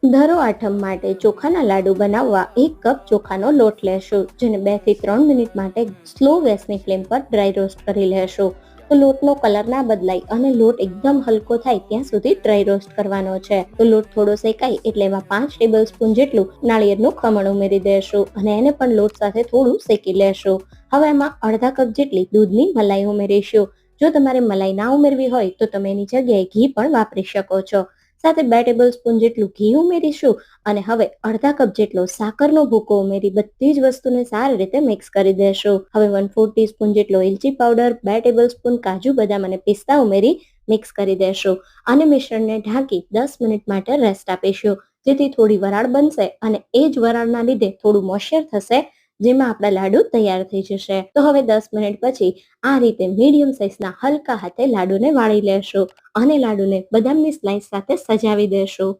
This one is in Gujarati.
ધરો આઠમ માટે ચોખાના લાડુ બનાવવા 1 કપ ચોખાનો લોટ લેશું, જેને 2 થી 3 મિનિટ માટે સ્લો ગેસની ફ્લેમ પર ડ્રાય રોસ્ટ કરી લેશું. તો લોટનો કલર ના બદલાય અને લોટ એકદમ હલકો થાય ત્યાં સુધી ડ્રાય રોસ્ટ કરવાનો છે. તો લોટ થોડો શેકાય એટલે એમાં 5 ટેબલ સ્પૂન જેટલું નાળિયેરનું ખમણ ઉમેરી દેશું અને એને પણ લોટ સાથે થોડું શેકી લેશું. હવે એમાં અડધા કપ જેટલી દૂધની મલાઈ ઉમેરીશું. જો તમારે મલાઈ ના ઉમેરવી હોય તો તમે એની જગ્યાએ ઘી પણ વાપરી શકો છો. સાથે 2 ટેબલ સ્પૂન જેટલું ઘી ઉમેરીશું અને હવે અડધા કપ જેટલો સાકરનો ભૂકો ઉમેરી બધી જ વસ્તુને સારી રીતે મિક્સ કરી દેશું. હવે 1/4 ટીસ્પૂન જેટલો એલચી પાવડર, 2 ટેબલ સ્પૂન કાજુ બદામ અને પિસ્તા ઉમેરી મિક્સ કરી દેશું અને મિશ્રણને ઢાંકી 10 મિનિટ માટે રેસ્ટ આપીશું, જેથી થોડી વરાળ બનશે અને એ જ વરાળના લીધે થોડું મોઇશ્ચર થશે, જેમાં આપણા લાડુ તૈયાર થઈ જશે. તો હવે 10 મિનિટ પછી આ રીતે મીડિયમ સાઇઝના હલકા હાથે લાડુને વાળી લેશું અને લાડુને બદામની સ્લાઇસ સાથે સજાવી દેશું.